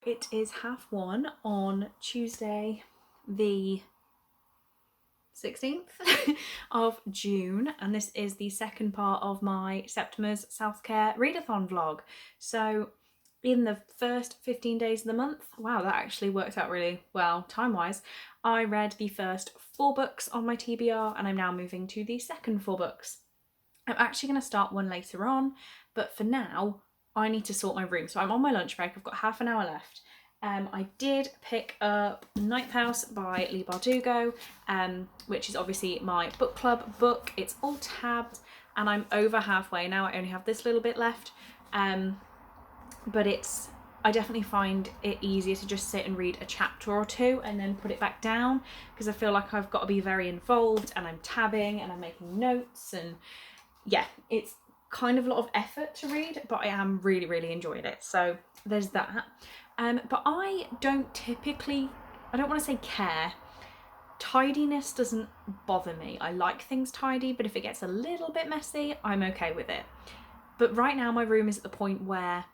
It is 1:30 on Tuesday the 16th of June, and this is the second part of my Septima's self-care readathon vlog. So in the first 15 days of the month, wow, that actually worked out really well time-wise, I read the first 4 books on my TBR, and I'm now moving to the second 4 books. I'm actually going to start one later on, but for now I need to sort my room. So I'm on my lunch break, I've got half an hour left. I did pick up Ninth House by Leigh Bardugo, which is obviously my book club book. It's all tabbed and I'm over halfway now. I only have this little bit left, but I definitely find it easier to just sit and read a chapter or two and then put it back down, because I feel like I've got to be very involved and I'm tabbing and I'm making notes, and yeah, it's kind of a lot of effort to read, but I am really, really enjoying it. So there's that. But I don't want to say care. Tidiness doesn't bother me. I like things tidy, but if it gets a little bit messy, I'm okay with it. But right now my room is at the point where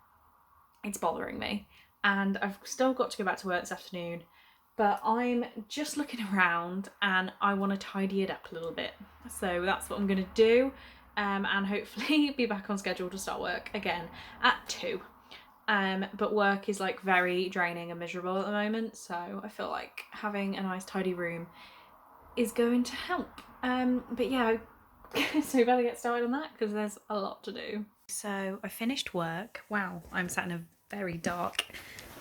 it's bothering me, and I've still got to go back to work this afternoon, but I'm just looking around and I want to tidy it up a little bit. So that's what I'm going to do, and hopefully be back on schedule to start work again at 2. But work is like very draining and miserable at the moment, so I feel like having a nice tidy room is going to help. But yeah, so we better get started on that because there's a lot to do. So I finished work. Wow, I'm sat in a very dark.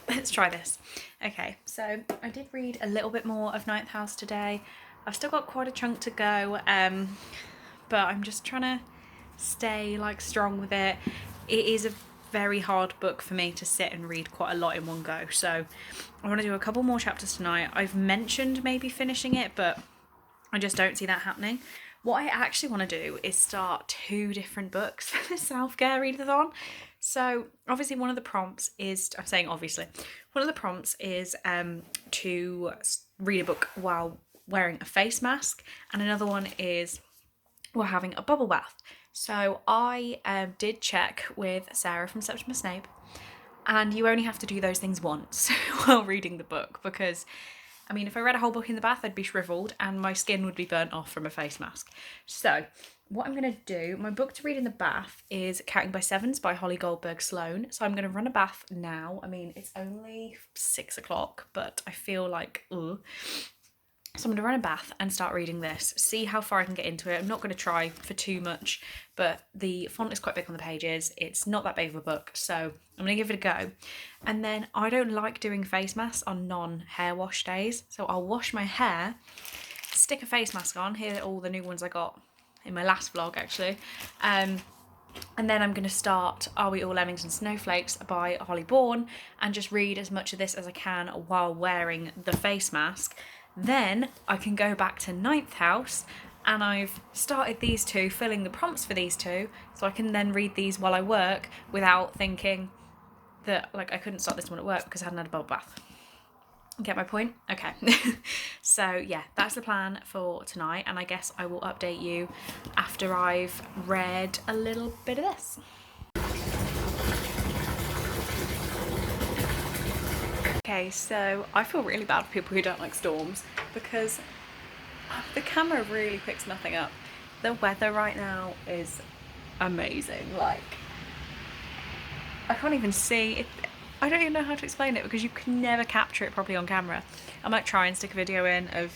Let's try this. Okay, so I did read a little bit more of Ninth House today. I've still got quite a chunk to go, but I'm just trying to stay like strong with it. It is a very hard book for me to sit and read quite a lot in one go, so I want to do a couple more chapters tonight. I've mentioned maybe finishing it, but I just don't see that happening. What I actually want to do is start 2 different books for the self-care readathon. So obviously one of the prompts is, I'm saying obviously, one of the prompts is to read a book while wearing a face mask, and another one is while having a bubble bath. So I did check with Sarah from Septima Snape, and you only have to do those things once while reading the book, because I mean, if I read a whole book in the bath, I'd be shriveled and my skin would be burnt off from a face mask. So what I'm going to do, my book to read in the bath is Counting by Sevens by Holly Goldberg Sloan. So I'm going to run a bath now. I mean, it's only 6 o'clock, but I feel like, ugh. So I'm going to run a bath and start reading this, see how far I can get into it. I'm not going to try for too much, but the font is quite big on the pages. It's not that big of a book, so I'm going to give it a go. And then I don't like doing face masks on non-hair wash days, so I'll wash my hair, stick a face mask on. Here are all the new ones I got in my last vlog, actually. And then I'm going to start Are We All Lemmings and Snowflakes by Holly Bourne and just read as much of this as I can while wearing the face mask. Then I can go back to Ninth House, and I've started these 2, filling the prompts for these 2, so I can then read these while I work without thinking that like I couldn't start this one at work because I hadn't had a bubble bath. Get my point? Okay. So yeah, that's the plan for tonight, and I guess I will update you after I've read a little bit of this. Okay, so I feel really bad for people who don't like storms because the camera really picks nothing up. The weather right now is amazing. Like, I can't even see it. I don't even know how to explain it because you can never capture it properly on camera. I might try and stick a video in of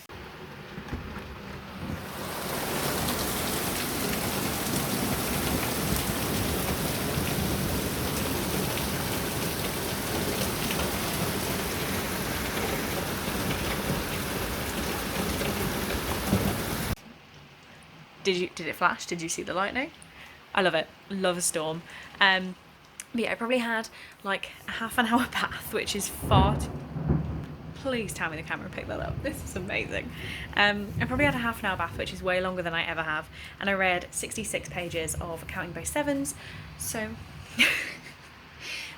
Did it flash? Did you see the lightning? I love it. Love a storm. But yeah, I probably had like a half an hour bath, which is far too... Please tell me the camera picked that up. This is amazing. I probably had a half an hour bath, which is way longer than I ever have. And I read 66 pages of Counting by Sevens. So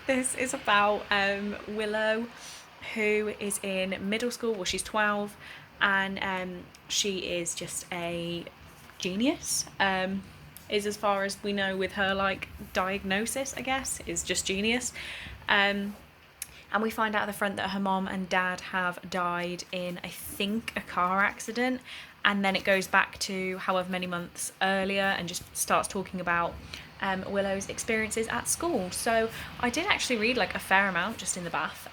this is about Willow, who is in middle school. Well, she's 12, and she is just a genius, is as far as we know with her like diagnosis, I guess, is just genius. And we find out at the front that her mom and dad have died in, I think, a car accident. And then it goes back to however many months earlier and just starts talking about Willow's experiences at school. So I did actually read like a fair amount just in the bath.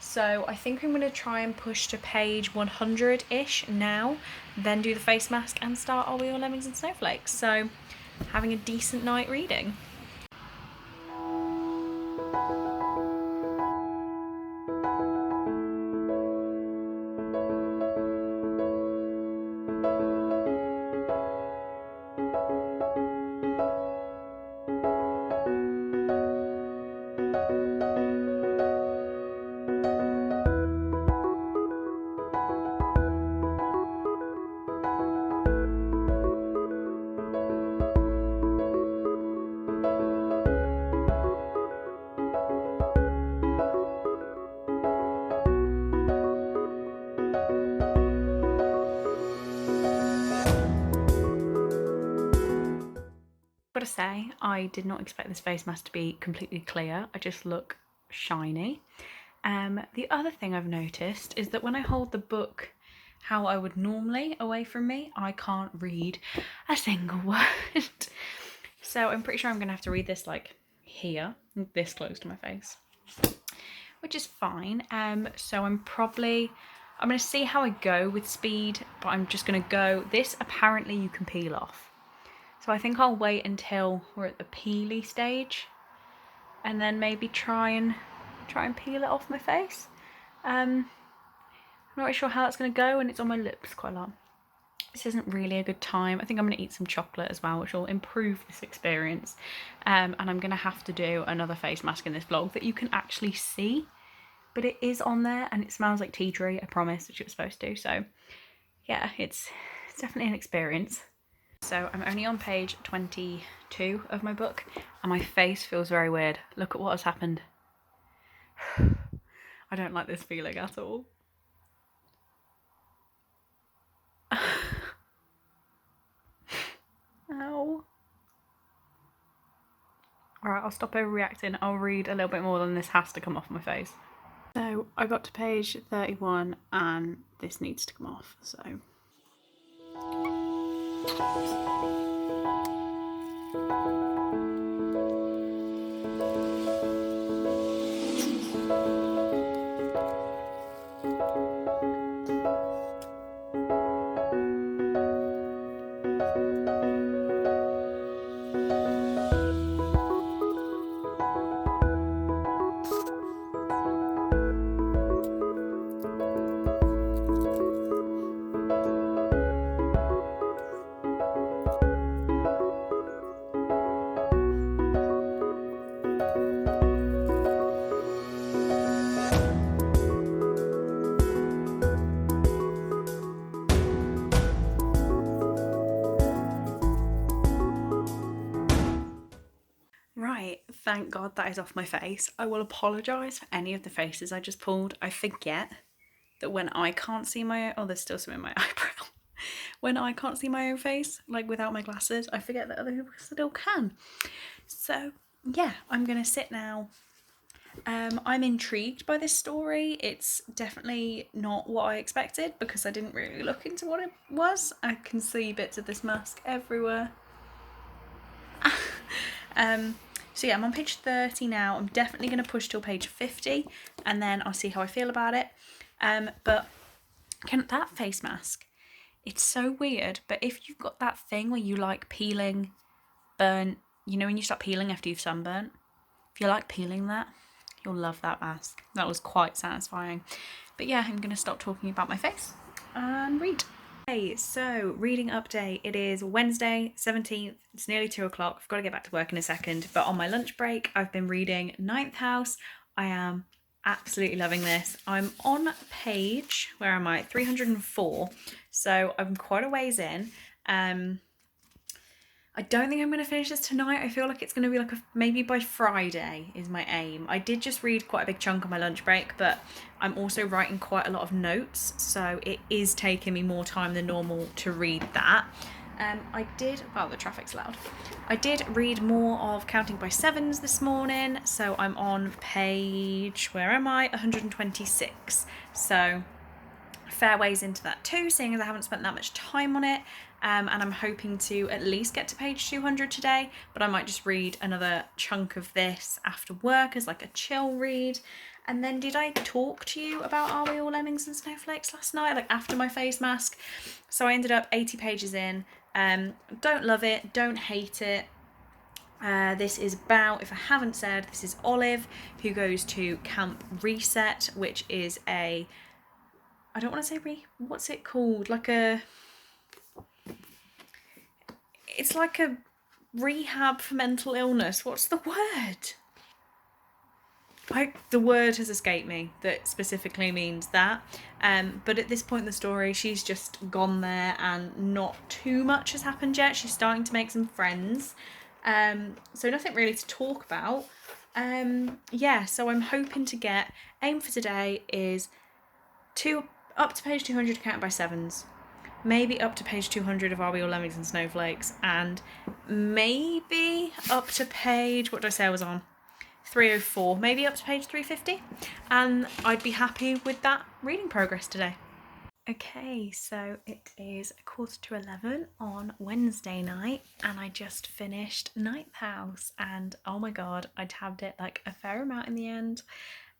So I think I'm going to try and push to page 100-ish now, then do the face mask and start Are We All Lemmings and Snowflakes. So having a decent night reading. Gotta say, I did not expect this face mask to be completely clear. I just look shiny. The other thing I've noticed is that when I hold the book how I would normally away from me, I can't read a single word. So I'm pretty sure I'm gonna have to read this like here, this close to my face, which is fine. So I'm gonna see how I go with speed, but I'm just gonna go, this apparently you can peel off. So I think I'll wait until we're at the peely stage and then maybe try and peel it off my face. I'm not really sure how that's going to go, and it's on my lips quite a lot. This isn't really a good time. I think I'm going to eat some chocolate as well, which will improve this experience. And I'm going to have to do another face mask in this vlog that you can actually see, but it is on there and it smells like tea tree, I promise, which it was supposed to. So yeah, it's definitely an experience. So I'm only on page 22 of my book and my face feels very weird. Look at what has happened. I don't like this feeling at all. Ow. Alright, I'll stop overreacting. I'll read a little bit more than this has to come off my face. So I got to page 31 and this needs to come off, so... Right, thank God that is off my face. I will apologise for any of the faces I just pulled. I forget that when I can't see my own... Oh, there's still some in my eyebrow. When I can't see my own face, like without my glasses, I forget that other people still can. So, yeah, I'm going to sit now. I'm intrigued by this story. It's definitely not what I expected because I didn't really look into what it was. I can see bits of this mask everywhere. So yeah, I'm on page 30 now. I'm definitely going to push till page 50 and then I'll see how I feel about it. But that face mask, it's so weird, but if you've got that thing where you like peeling burnt, you know when you start peeling after you've sunburnt? If you like peeling that, you'll love that mask. That was quite satisfying. But yeah, I'm going to stop talking about my face and read. Hey, so reading update. It is Wednesday 17th. It's nearly 2 o'clock. I've got to get back to work in a second, but on my lunch break I've been reading Ninth House. I am absolutely loving this. I'm on page, where am I? 304. So I'm quite a ways in. I don't think I'm going to finish this tonight. I feel like it's going to be like maybe by Friday is my aim. I did just read quite a big chunk on my lunch break, but I'm also writing quite a lot of notes, so it is taking me more time than normal to read that. the traffic's loud. I did read more of Counting by Sevens this morning, so I'm on page, where am I? 126. So fair ways into that too, seeing as I haven't spent that much time on it. And I'm hoping to at least get to page 200 today, but I might just read another chunk of this after work as like a chill read. And then did I talk to you about Are We All Lemmings and Snowflakes last night, like after my face mask? So I ended up 80 pages in. Don't love it, don't hate it. This is about, if I haven't said, this is Olive, who goes to Camp Reset, which is I don't want to say what's it called? It's like a rehab for mental illness. What's the word? The word has escaped me that specifically means that. But at this point in the story, she's just gone there and not too much has happened yet. She's starting to make some friends. So nothing really to talk about. So I'm hoping to aim for today is up to page 200 Counted by Sevens, maybe up to page 200 of Are We All Lemmings and Snowflakes, and maybe up to page, what did I say I was on? 304, maybe up to page 350, and I'd be happy with that reading progress today. Okay, so it is 11:15 on Wednesday night, and I just finished Ninth House, and oh my god, I tabbed it like a fair amount in the end.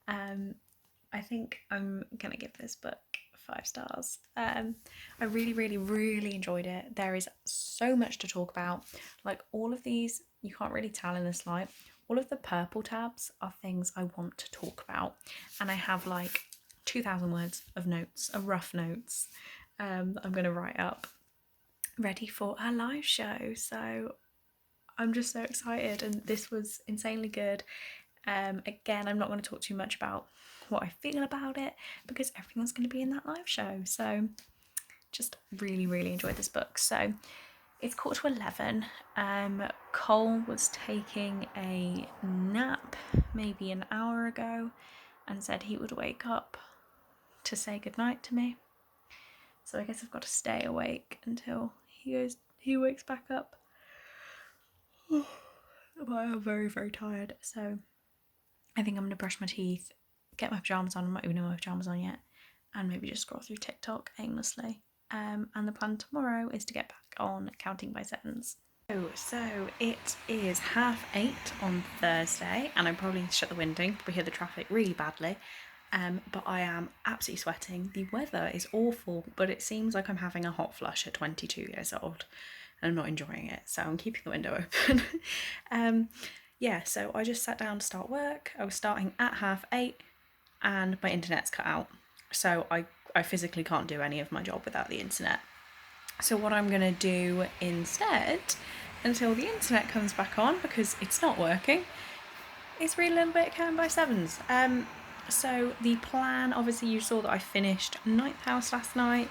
I think I'm gonna give this book 5 stars. I really, really, really enjoyed it. There is so much to talk about. Like all of these, you can't really tell in this light. All of the purple tabs are things I want to talk about, and I have like 2,000 words of notes, of rough notes. I'm gonna write up, ready for our live show. So I'm just so excited, and this was insanely good. Again, I'm not going to talk too much about what I feel about it because everything's going to be in that live show. So just really, really enjoyed this book. So it's 11:15. Cole was taking a nap maybe an hour ago and said he would wake up to say goodnight to me. So I guess I've got to stay awake until he wakes back up. But I'm very, very tired. So I think I'm going to brush my teeth, get my pyjamas on. I'm not even in my pyjamas on yet, and maybe just scroll through TikTok aimlessly. And the plan tomorrow is to get back on Counting by Sevens. So it is 8:30 on Thursday, and I probably need to shut the window. You can probably hear the traffic really badly. But I am absolutely sweating. The weather is awful, but it seems like I'm having a hot flush at 22 years old, and I'm not enjoying it, so I'm keeping the window open. So I just sat down to start work. I was starting at 8:30, and my internet's cut out, so I physically can't do any of my job without the internet. So what I'm going to do instead, until the internet comes back on, because it's not working, is read a little bit of Counting by Sevens. So the plan, obviously you saw that I finished Ninth House last night.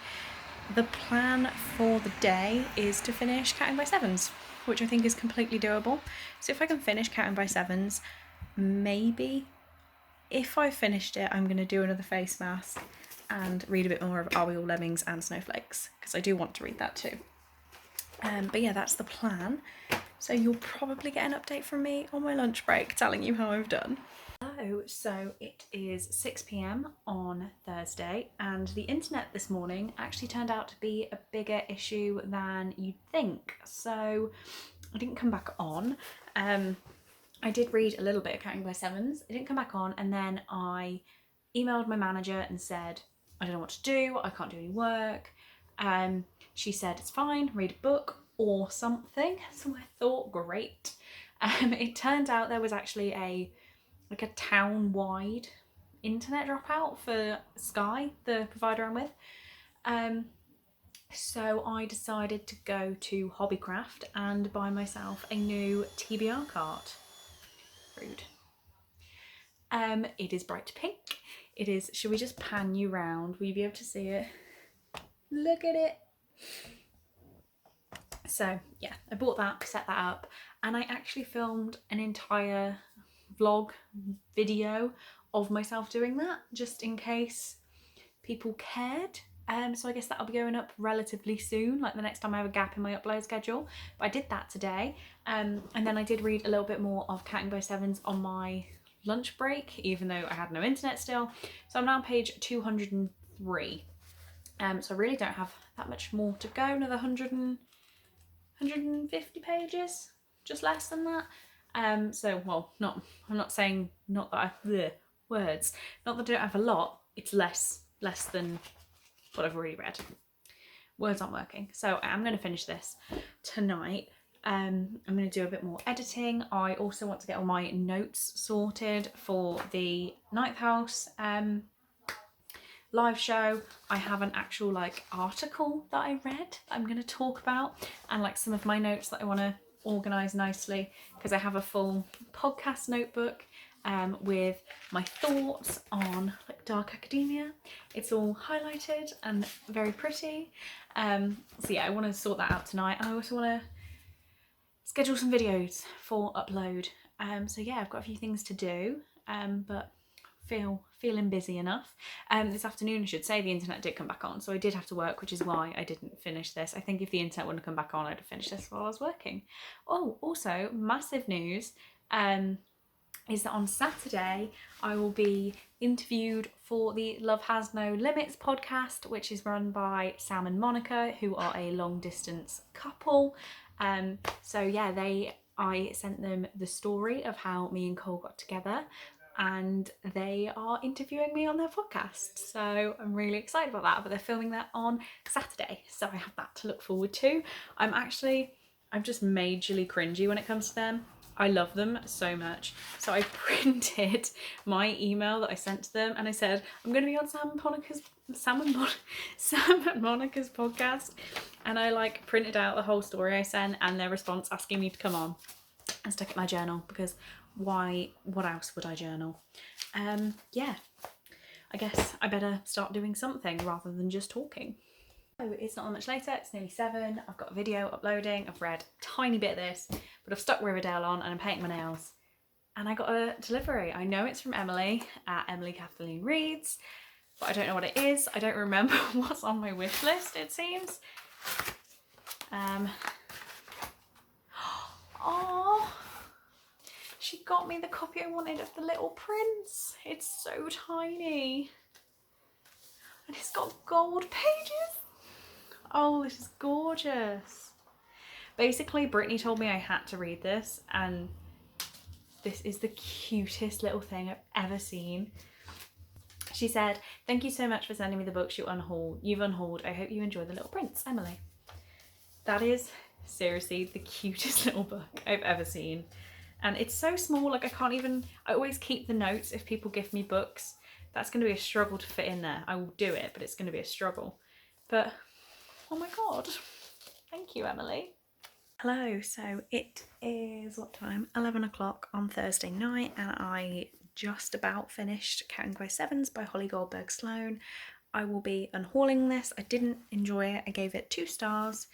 The plan for the day is to finish Counting by Sevens, which I think is completely doable. So if I can finish Counting by Sevens, maybe if I finished it, I'm going to do another face mask and read a bit more of Are We All Lemmings and Snowflakes, because I do want to read that too. But yeah, that's the plan. So you'll probably get an update from me on my lunch break telling you how I've done. So it is 6 p.m. on Thursday, and the internet this morning actually turned out to be a bigger issue than you'd think. So I didn't come back on. I did read a little bit of Counting by Sevens. It didn't come back on, and then I emailed my manager and said, I don't know what to do, I can't do any work. She said, it's fine, read a book or something. So I thought, great. It turned out there was actually a town-wide internet dropout for Sky, the provider I'm with. So I decided to go to Hobbycraft and buy myself a new TBR cart. Rude. It is bright pink. It is, should we just pan you round? Will you be able to see it? Look at it. So yeah, I bought that, set that up, and I actually filmed an entire vlog video of myself doing that, just in case people cared. So I guess that'll be going up relatively soon, like the next time I have a gap in my upload schedule. But I did that today. And then I did read a little bit more of Counting by Sevens on my lunch break, even though I had no internet still. So I'm now on page 203. So I really don't have that much more to go, another 150 pages, just less than that. So, well, I'm not saying, not that words, not that I don't have a lot, it's less than what I've already read. Words aren't working. So I'm going to finish this tonight. I'm going to do a bit more editing. I also want to get all my notes sorted for the Ninth House live show. I have an actual like article that I read that I'm going to talk about, and like some of my notes that I want to organise nicely, because I have a full podcast notebook with my thoughts on like dark academia. It's all highlighted and very pretty. So yeah, I want to sort that out tonight. I also want to schedule some videos for upload. So yeah, I've got a few things to do, but feeling busy enough. This afternoon, I should say, the internet did come back on, so I did have to work, which is why I didn't finish this. I think if the internet wouldn't have come back on, I'd have finished this while I was working. Oh, also, massive news is that on Saturday I will be interviewed for the Love Has No Limits podcast, which is run by Sam and Monica, who are a long distance couple. So yeah, I sent them the story of how me and Cole got together, and they are interviewing me on their podcast. So I'm really excited about that, but they're filming that on Saturday, so I have that to look forward to. I'm just majorly cringy when it comes to them. I love them so much. So I printed my email that I sent to them, and I said, I'm going to be on Sam and Monica's podcast. And I like printed out the whole story I sent and their response asking me to come on, and stuck it in my journal, because what else would I journal? Yeah, I guess I better start doing something rather than just talking. So it's not that much later, it's nearly 7. I've got a video uploading, I've read a tiny bit of this, but I've stuck Riverdale on and I'm painting my nails. And I got a delivery. I know it's from Emily at Emily Kathleen Reads, but I don't know what it is. I don't remember what's on my wish list, it seems. Oh, she got me the copy I wanted of The Little Prince. It's so tiny. And it's got gold pages. Oh, this is gorgeous. Basically, Brittany told me I had to read this, and this is the cutest little thing I've ever seen. She said, "Thank you so much for sending me the books you've unhauled. I hope you enjoy The Little Prince, Emily." That is seriously the cutest little book I've ever seen. And it's so small, like I always keep the notes if people give me books. That's going to be a struggle to fit in there. I will do it, but it's going to be a struggle. But, oh my God. Thank you, Emily. Hello, so it is, what time? 11 o'clock on Thursday night, and I just about finished Counting by Sevens by Holly Goldberg Sloan. I will be unhauling this. I didn't enjoy it. I gave it 2 stars.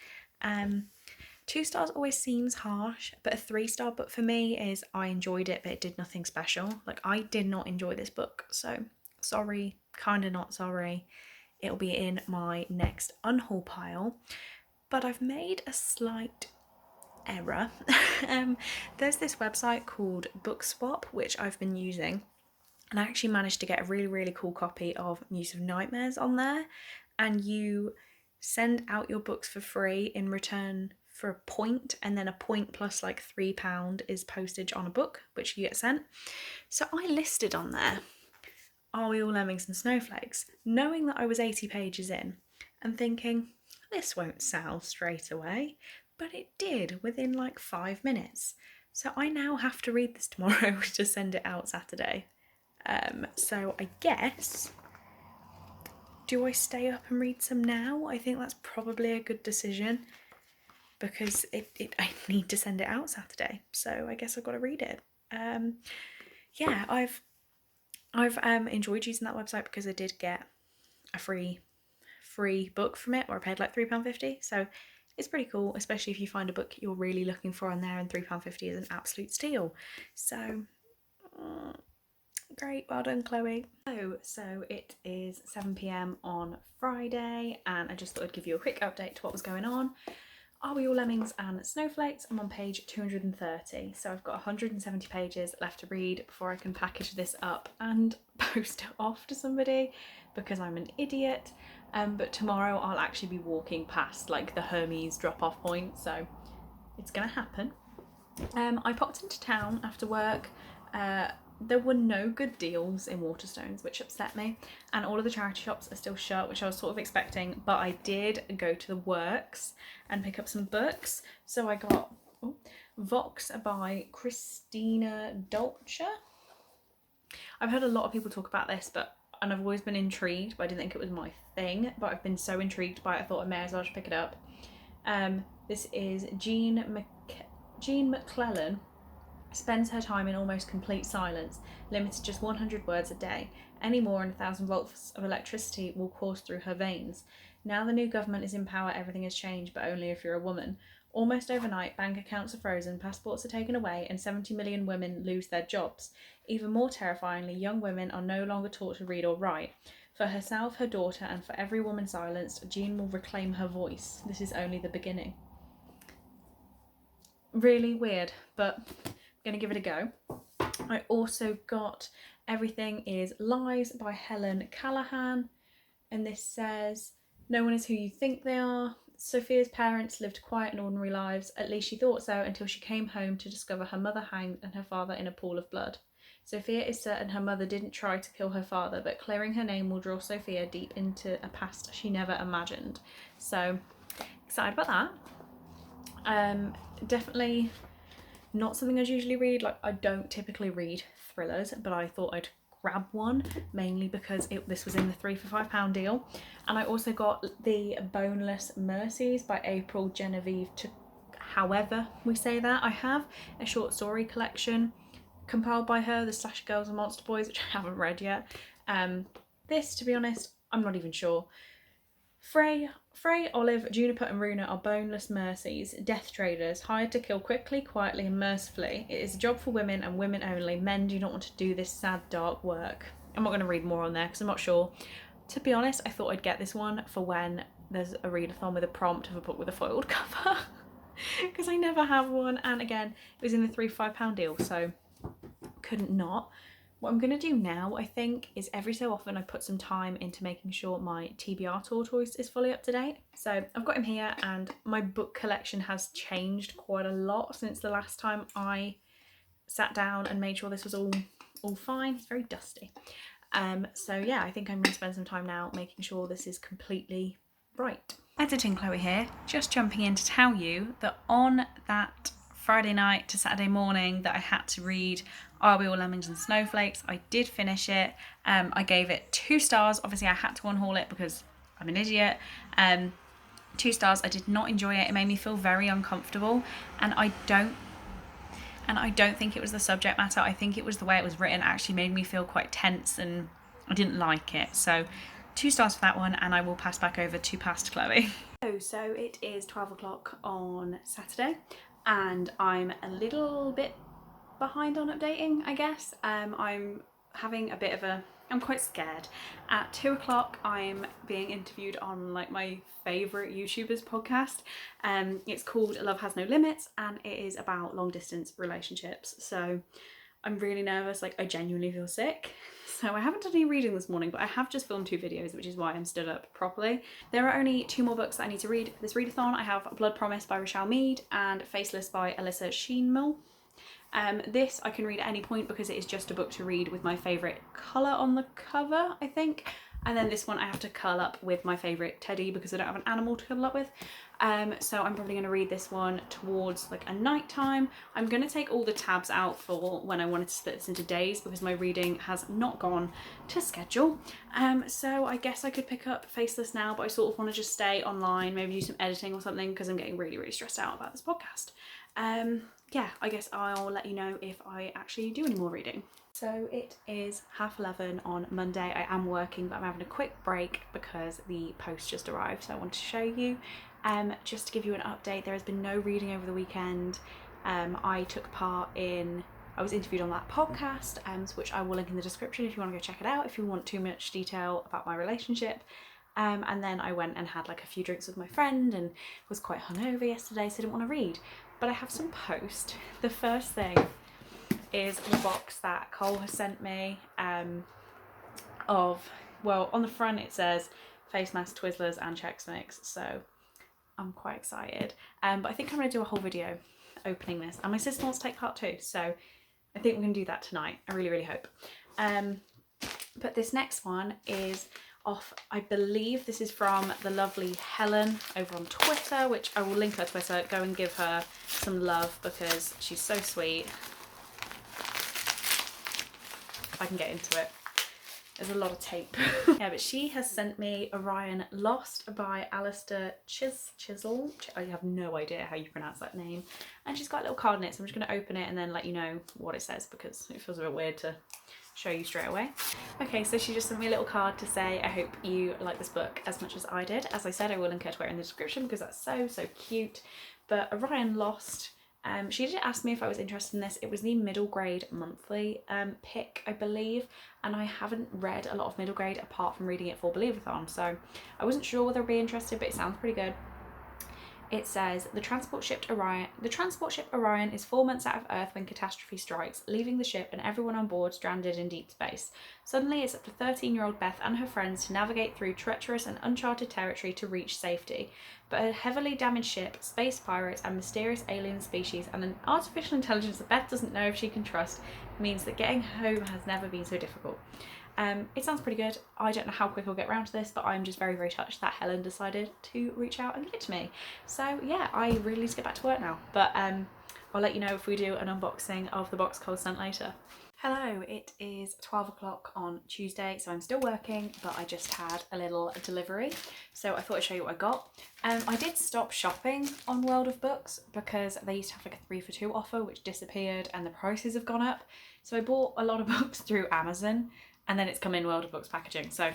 2 stars always seems harsh, but a 3-star book for me is I enjoyed it, but it did nothing special. Like, I did not enjoy this book, so sorry, kind of not sorry. It'll be in my next unhaul pile. But I've made a slight error. There's this website called Bookswap, which I've been using, and I actually managed to get a really, really cool copy of Muse of Nightmares on there, and you send out your books for free in return for a point, and then a point plus like £3 is postage on a book, which you get sent. So I listed on there, Are We All Lemmings and Snowflakes, knowing that I was 80 pages in and thinking, this won't sell straight away, but it did within like 5 minutes. So I now have to read this tomorrow to send it out Saturday. So I guess, do I stay up and read some now? I think that's probably a good decision, because I need to send it out Saturday, so I guess I've got to read it. Yeah, I've enjoyed using that website because I did get a free book from it, or I paid like £3.50, so it's pretty cool, especially if you find a book you're really looking for on there, and £3.50 is an absolute steal. So Great, well done, Chloe. So it is 7 p.m. on Friday, and I just thought I'd give you a quick update to what was going on. Are We All Lemmings and Snowflakes? I'm on page 230, so I've got 170 pages left to read before I can package this up and post it off to somebody because I'm an idiot. But tomorrow I'll actually be walking past like the Hermes drop-off point, so it's gonna happen. I popped into town after work. There were no good deals in Waterstones, which upset me, and all of the charity shops are still shut, which I was sort of expecting, but I did go to the Works and pick up some books. So I got Vox by Christina Dolce. I've heard a lot of people talk about this, and I've always been intrigued, but I didn't think it was my thing, but I've been so intrigued by it I thought I may as well just pick it up. This is Jean McClellan spends her time in almost complete silence, limited to just 100 words a day. Any more and 1,000 volts of electricity will course through her veins. Now the new government is in power, everything has changed, but only if you're a woman. Almost overnight, bank accounts are frozen, passports are taken away, and 70 million women lose their jobs. Even more terrifyingly, young women are no longer taught to read or write. For herself, her daughter, and for every woman silenced, Jean will reclaim her voice. This is only the beginning. Really weird, but gonna give it a go. I also got Everything is Lies by Helen Callahan, and this says, no one is who you think they are. Sophia's parents lived quiet and ordinary lives, at least she thought so, until she came home to discover her mother hanged and her father in a pool of blood. Sophia is certain her mother didn't try to kill her father, but clearing her name will draw Sophia deep into a past she never imagined. So excited about that. Definitely not something I'd usually read. Like, I don't typically read thrillers, but I thought I'd grab one, mainly because this was in the 3 for £5 deal. And I also got the Boneless Mercies by April Genevieve however we say that. I have a short story collection compiled by her, the Slasher Girls and Monster Boys, which I haven't read yet. This, to be honest, I'm not even sure. Frey, Olive, Juniper and Runa are boneless mercies, death traders, hired to kill quickly, quietly and mercifully. It is a job for women and women only. Men do not want to do this sad, dark work. I'm not going to read more on there because I'm not sure. To be honest, I thought I'd get this one for when there's a readathon with a prompt of a book with a foiled cover because I never have one, and again, it was in the 3 for £5 deal, so couldn't not. What I'm going to do now, I think, is every so often I put some time into making sure my TBR tortoise is fully up to date. So I've got him here, and my book collection has changed quite a lot since the last time I sat down and made sure this was all fine. It's very dusty. So yeah, I think I'm going to spend some time now making sure this is completely right. Editing Chloe here, just jumping in to tell you that on that Friday night to Saturday morning that I had to read Are We All Lemmings and Snowflakes, I did finish it. I gave it 2 stars. Obviously I had to unhaul it because I'm an idiot. 2 stars. I did not enjoy it. It made me feel very uncomfortable, and I don't think it was the subject matter. I think it was the way it was written actually made me feel quite tense, and I didn't like it. So 2 stars for that one, and I will pass back over to Past Chloe. So it is 12 o'clock on Saturday, and I'm a little bit behind on updating, I guess. I'm having a bit of I'm quite scared. At 2 o'clock I'm being interviewed on like my favourite YouTuber's podcast. It's called Love Has No Limits, and it is about long distance relationships. So I'm really nervous, like I genuinely feel sick. So I haven't done any reading this morning, but I have just filmed 2 videos, which is why I'm stood up properly. There are only 2 more books that I need to read for this readathon. I have Blood Promise by Rochelle Mead and Faceless by Alyssa Sheenmull. This I can read at any point because it is just a book to read with my favourite colour on the cover, I think. And then this one I have to curl up with my favourite teddy because I don't have an animal to cuddle up with. So I'm probably going to read this one towards like a night time. I'm going to take all the tabs out for when I wanted to split this into days because my reading has not gone to schedule. So I guess I could pick up Faceless now, but I sort of want to just stay online, maybe do some editing or something because I'm getting really, really stressed out about this podcast. Yeah, I guess I'll let you know if I actually do any more reading. So it is 11:30 on Monday. I am working, but I'm having a quick break because the post just arrived, so I wanted to show you. Just to give you an update, there has been no reading over the weekend. I took part in I was interviewed on that podcast, which I will link in the description if you want to go check it out, if you want too much detail about my relationship. And then I went and had like a few drinks with my friend and was quite hungover yesterday, so I didn't want to read. But I have some post. The first thing is the box that Cole has sent me well, on the front it says face mask, Twizzlers and Chex Mix, so I'm quite excited. But I think I'm going to do a whole video opening this, and my sister wants to take part 2, so I think we're going to do that tonight. I really, really hope. But this next one is off, I believe this is from the lovely Helen over on Twitter, which I will link her Twitter. Go and give her some love because she's so sweet. If I can get into it. There's a lot of tape. Yeah, but she has sent me Orion Lost by Alistair Chisel. I have no idea how you pronounce that name. And she's got a little card in it, so I'm just going to open it and then let you know what it says because it feels a bit weird to show you straight away. Okay, so she just sent me a little card to say, I hope you like this book as much as I did. As I said, I will link her to it in the description because that's so, so cute. But Orion Lost, she did ask me if I was interested in this. It was the middle grade monthly pick, I believe, and I haven't read a lot of middle grade apart from reading it for Readathon, so I wasn't sure whether I'd be interested, but it sounds pretty good. It says, the transport ship Orion is 4 months out of Earth when catastrophe strikes, leaving the ship and everyone on board stranded in deep space. Suddenly it's up to 13-year-old Beth and her friends to navigate through treacherous and uncharted territory to reach safety. But a heavily damaged ship, space pirates and mysterious alien species and an artificial intelligence that Beth doesn't know if she can trust means that getting home has never been so difficult. It sounds pretty good. I don't know how quick I'll get around to this, but I'm just very, very touched that Helen decided to reach out and give it to me. So yeah, I really need to get back to work now, but I'll let you know if we do an unboxing of the box Cole sent later. Hello, it is 12 o'clock on Tuesday, so I'm still working, but I just had a little delivery, so I thought I'd show you what I got. I did stop shopping on World of Books because they used to have like a 3 for 2 offer, which disappeared and the prices have gone up. So I bought a lot of books through Amazon, and then it's come in World of Books packaging, so I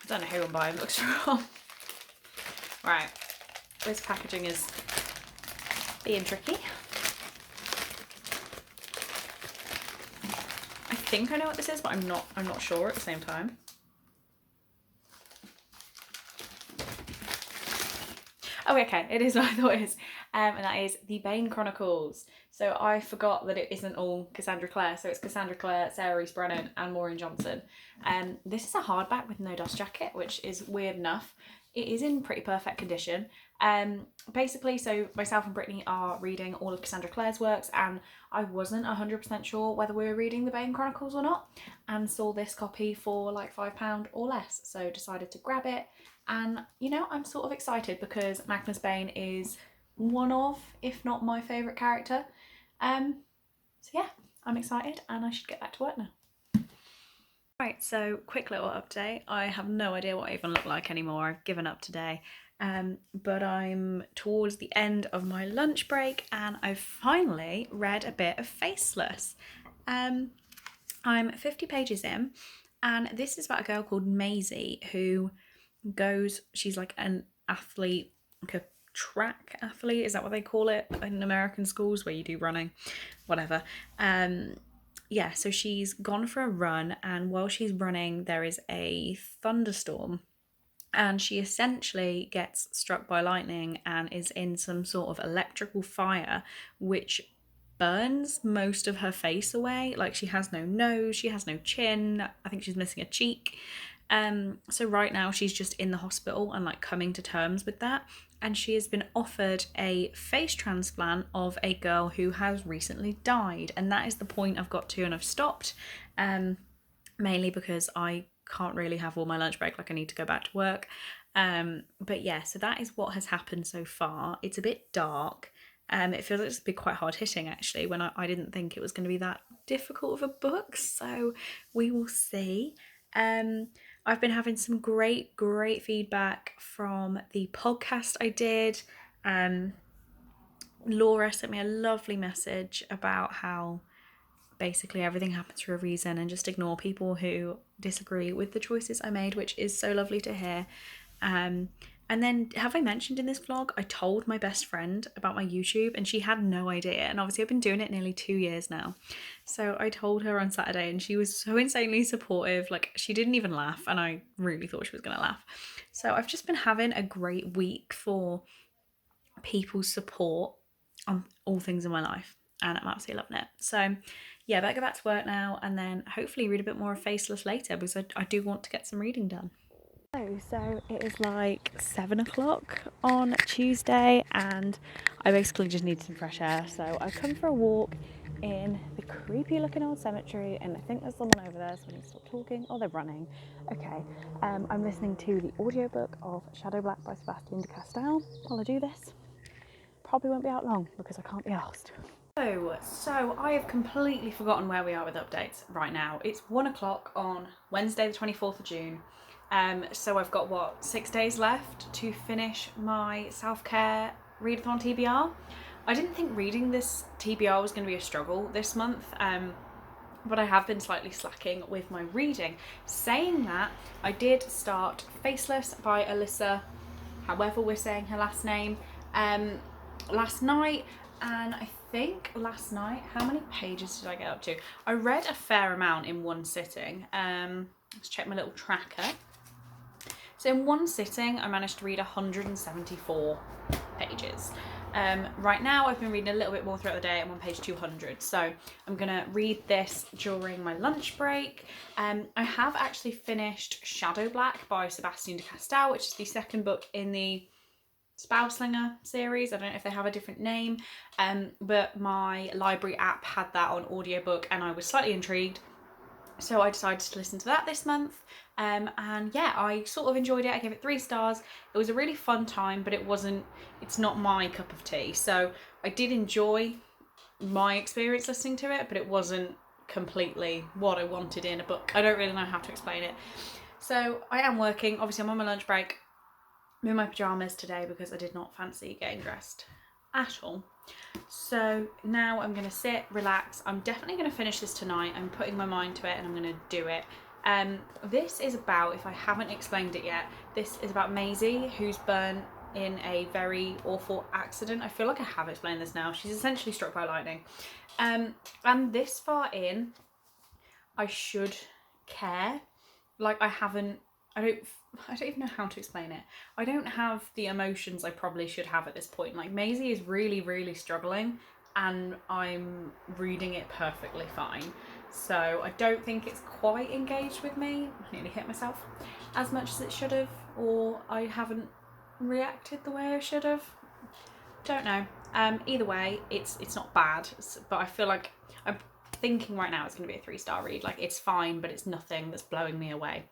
don't know who I'm buying books from. Right, this packaging is being tricky. I think I know what this is, but I'm not sure at the same time. Oh, okay, it is what I thought it is, and that is the Bane Chronicles. So I forgot that it isn't all Cassandra Clare, so it's Cassandra Clare, Sarah Rees Brennan and Maureen Johnson. This is a hardback with no dust jacket, which is weird enough. It is in pretty perfect condition. Basically, so myself and Brittany are reading all of Cassandra Clare's works, and I wasn't 100% sure whether we were reading the Bane Chronicles or not, and saw this copy for like £5 or less, so decided to grab it. And you know, I'm sort of excited because Magnus Bane is one of, if not my favourite character. So yeah, I'm excited and I should get back to work now. Right, so quick little update. I have no idea what I even look like anymore. I've given up today. But I'm towards the end of my lunch break and I've finally read a bit of Faceless. I'm 50 pages in, and this is about a girl called Maisie who she's like an athlete, like a track athlete, is that what they call it in American schools where you do running, whatever. Yeah, so she's gone for a run, and while she's running there is a thunderstorm and she essentially gets struck by lightning and is in some sort of electrical fire which burns most of her face away. Like, she has no nose, she has no chin, I think she's missing a cheek. So right now she's just in the hospital and like coming to terms with that, and she has been offered a face transplant of a girl who has recently died, and that is the point I've got to, and I've stopped, mainly because I can't really have all my lunch break, like I need to go back to work. But yeah, so that is what has happened so far. It's a bit dark. It feels like it's been quite hard hitting actually, when I didn't think it was going to be that difficult of a book, so we will see. I've been having some great feedback from the podcast I did. Laura sent me a lovely message about how basically everything happens for a reason and just ignore people who disagree with the choices I made, which is so lovely to hear. And And then, have I mentioned in this vlog, I told my best friend about my YouTube and she had no idea. And obviously I've been doing it nearly 2 years now. So I told her on Saturday and she was so insanely supportive. Like, she didn't even laugh and I really thought she was going to laugh. So I've just been having a great week for people's support on all things in my life. And I'm absolutely loving it. So yeah, better go back to work now and then hopefully read a bit more of Faceless later because I do want to get some reading done. So it is like 7 o'clock on Tuesday and I basically just need some fresh air. So I come for a walk in the creepy looking old cemetery and I think there's someone over there, so I need to stop talking. Oh, they're running. Okay, I'm listening to the audiobook of Shadow Black by Sebastian de Castell while I do this. Probably won't be out long because I can't be asked. So I have completely forgotten where we are with updates right now. It's 1 o'clock on Wednesday the 24th of June. So I've got, what, 6 days left to finish my self-care readathon TBR. I didn't think reading this TBR was going to be a struggle this month, but I have been slightly slacking with my reading. Saying that, I did start Faceless by Alyssa, however we're saying her last name, last night, and I think last night, how many pages did I get up to? I read a fair amount in one sitting. Let's check my little tracker. So in one sitting, I managed to read 174 pages. Right now, I've been reading a little bit more throughout the day. I'm on page 200. So I'm going to read this during my lunch break. I have actually finished Shadow Black by Sebastian de Castell, which is the second book in the Spellslinger series. I don't know if they have a different name, but my library app had that on audiobook and I was slightly intrigued. So I decided to listen to that this month. And yeah, I sort of enjoyed it. I gave it 3 stars. It was a really fun time, but it's not my cup of tea. So I did enjoy my experience listening to it, but it wasn't completely what I wanted in a book. I don't really know how to explain it. So I am working. Obviously, I'm on my lunch break. I'm in my pajamas today because I did not fancy getting dressed at all. So now I'm going to sit, relax. I'm definitely going to finish this tonight. I'm putting my mind to it and I'm going to do it. This is about, if I haven't explained it yet, this is about Maisie, who's burnt in a very awful accident. I feel like I have explained this now. She's essentially struck by lightning. And this far in, I should care. Like, I don't even know how to explain it. I don't have the emotions I probably should have at this point. Like, Maisie is really, really struggling and I'm reading it perfectly fine. So I don't think it's quite engaged with me. I nearly hit myself as much as it should have, or I haven't reacted the way I should have. Don't know. Either way, it's not bad, but I feel like I'm thinking right now it's going to be a 3-star read. Like, it's fine, but it's nothing that's blowing me away.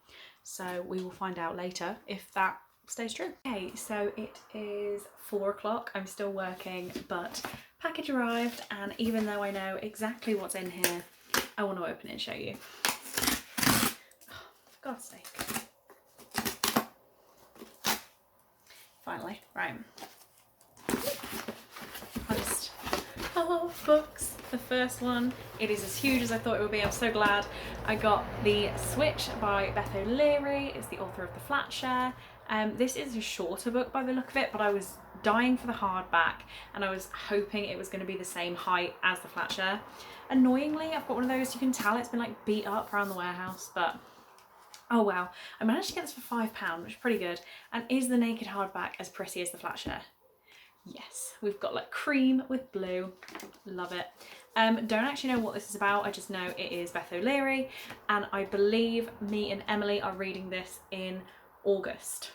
So we will find out later if that stays true. Okay, so it is 4 o'clock. I'm still working, but package arrived, and even though I know exactly what's in here, I want to open it and show you. Oh, for God's sake. Finally, right. I love books. The first one, it is as huge as I thought it would be. I'm so glad. I got The Switch by Beth O'Leary. It's the author of The Flat Share. This is a shorter book by the look of it, but I was dying for the hardback and I was hoping it was going to be the same height as The Flat Share. Annoyingly, I've got one of those, you can tell it's been like beat up around the warehouse, but oh wow. I managed to get this for £5, which is pretty good. And is the naked hardback as pretty as The Flat Share? Yes, we've got like cream with blue. Love it. Don't actually know what this is about. I just know it is Beth O'Leary, and I believe me and Emily are reading this in August.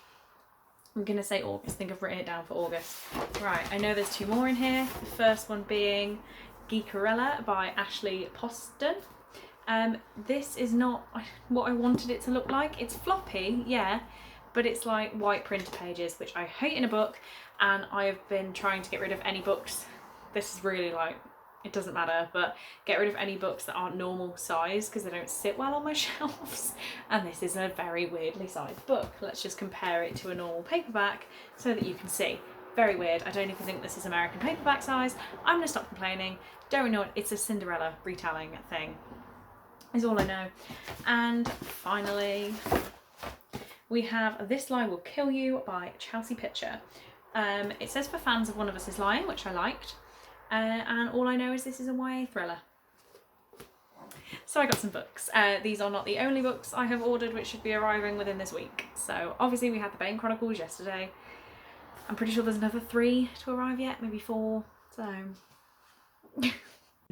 I'm gonna say August. I think I've written it down for August. Right, I know there's 2 more in here. The first one being Geekerella by Ashley Poston. This is not what I wanted it to look like. It's floppy, yeah, but it's like white printer pages, which I hate in a book, and I have been trying to get rid of any books. This is really like, it doesn't matter, but get rid of any books that aren't normal size because they don't sit well on my shelves. And this is a very weirdly sized book. Let's just compare it to a normal paperback so that you can see. Very weird. I don't even think this is American paperback size. I'm gonna stop complaining. Don't know, it's a Cinderella retelling thing, is all I know. And finally, we have This Lie Will Kill You by Chelsea Pitcher. It says for fans of One of Us Is Lying, which I liked, and all I know is this is a YA thriller. So I got some books. These are not the only books I have ordered which should be arriving within this week. So obviously we had the Bane Chronicles yesterday. I'm pretty sure there's another 3 to arrive yet, maybe 4.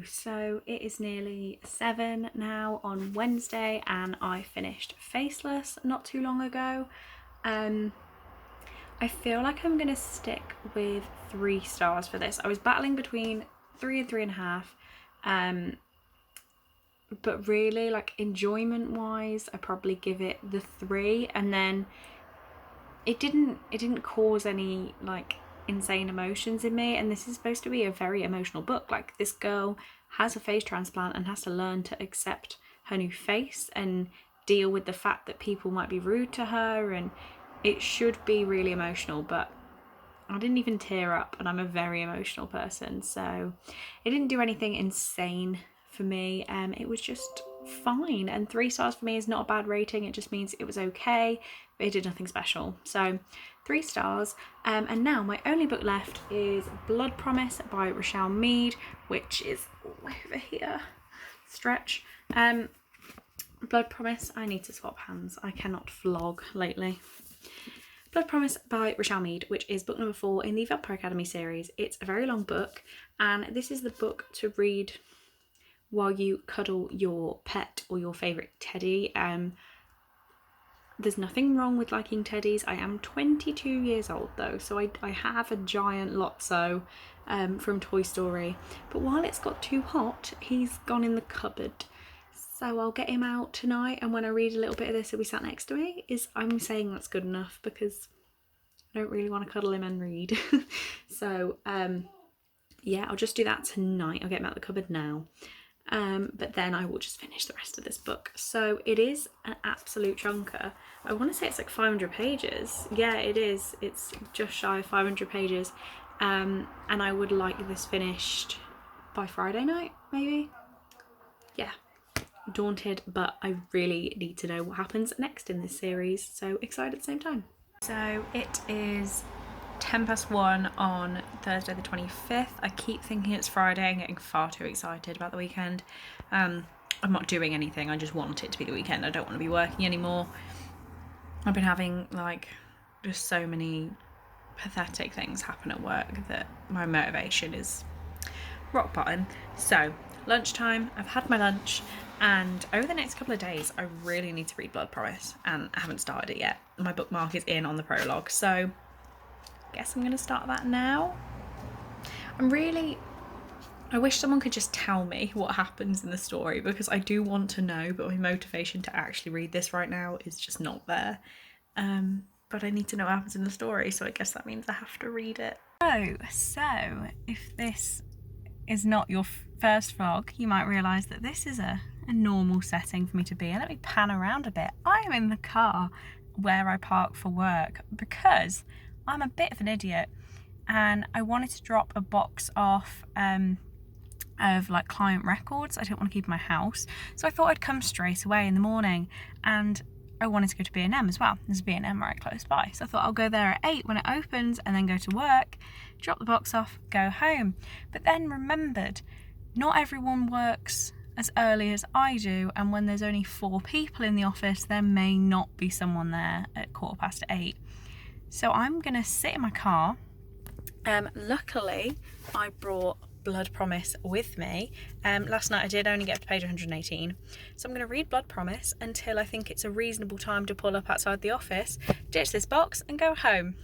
So it is nearly 7 now on Wednesday, and I finished Faceless not too long ago. I feel like I'm gonna stick with 3 stars for this. I was battling between 3 and 3.5, but really, like, enjoyment wise, I probably give it the 3, and then it didn't cause any like insane emotions in me. And this is supposed to be a very emotional book. Like, this girl has a face transplant and has to learn to accept her new face and deal with the fact that people might be rude to her, and it should be really emotional, but I didn't even tear up, and I'm a very emotional person, so it didn't do anything insane for me. It was just fine, and 3 stars for me is not a bad rating. It just means it was okay, but it did nothing special. So 3 stars. And now my only book left is Blood Promise by Rochelle Mead, which is over here. Stretch. Blood Promise, I need to swap hands. I cannot vlog lately. Blood Promise by Rochelle Mead, which is book number 4 in the Vampire Academy series. It's a very long book, and this is the book to read while you cuddle your pet or your favourite teddy. There's nothing wrong with liking teddies. I am 22 years old though, so I have a giant Lotso from Toy Story. But while it's got too hot, he's gone in the cupboard. So I'll get him out tonight, and when I read a little bit of this, he'll be sat next to me. I'm saying that's good enough because I don't really want to cuddle him and read. So yeah, I'll just do that tonight. I'll get him out of the cupboard now. But then I will just finish the rest of this book. So it is an absolute chunker. I want to say it's like 500 pages. Yeah, it is. It's just shy of 500 pages. And I would like this finished by Friday night, maybe. Yeah, daunted, but I really need to know what happens next in this series. So excited at the same time. So it is 1:10 on Thursday the 25th. I keep thinking it's Friday and getting far too excited about the weekend. I'm not doing anything, I just want it to be the weekend. I don't want to be working anymore. I've been having like just so many pathetic things happen at work that my motivation is rock bottom. So lunchtime, I've had my lunch, and over the next couple of days I really need to read Blood Promise, and I haven't started it yet. My bookmark is in on the prologue, so guess I'm gonna start that now. I wish someone could just tell me what happens in the story, because I do want to know, but my motivation to actually read this right now is just not there. But I need to know what happens in the story, so I guess that means I have to read it. So if this is not your first vlog, you might realise that this is a normal setting for me to be in. Let me pan around a bit. I am in the car where I park for work because I'm a bit of an idiot, and I wanted to drop a box off of like client records. I didn't want to keep in my house, so I thought I'd come straight away in the morning, and I wanted to go to B&M as well. There's a B&M right close by, so I thought I'll go there at 8 when it opens and then go to work, drop the box off, go home. But then remembered not everyone works as early as I do, and when there's only 4 people in the office, there may not be someone there at 8:15. So I'm gonna sit in my car. Luckily I brought Blood Promise with me. Last night I did only get to page 118, so I'm going to read Blood Promise until I think it's a reasonable time to pull up outside the office, ditch this box and go home.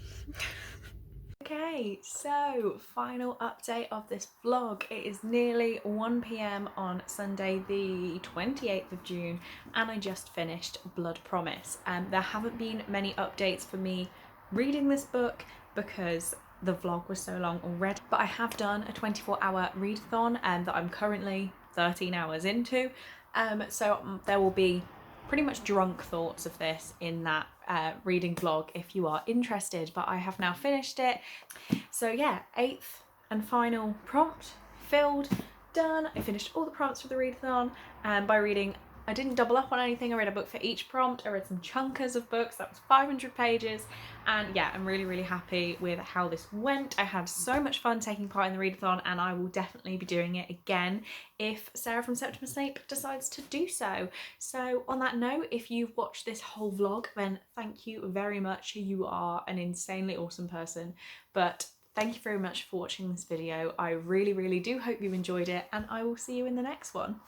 Okay, so final update of this vlog. It is nearly 1 PM on Sunday the 28th of June, and I just finished Blood Promise. There haven't been many updates for me reading this book because the vlog was so long already, but I have done a 24-hour readathon that I'm currently 13 hours into, so there will be pretty much drunk thoughts of this in that reading vlog if you are interested, but I have now finished it. So yeah, 8th and final prompt filled, done. I finished all the prompts for the readathon by reading I didn't double up on anything. I read a book for each prompt. I read some chunkers of books. That was 500 pages. And yeah, I'm really, really happy with how this went. I had so much fun taking part in the readathon, and I will definitely be doing it again if Sarah from Septima Snape decides to do so. So on that note, if you've watched this whole vlog, then thank you very much. You are an insanely awesome person. But thank you very much for watching this video. I really, really do hope you enjoyed it, and I will see you in the next one.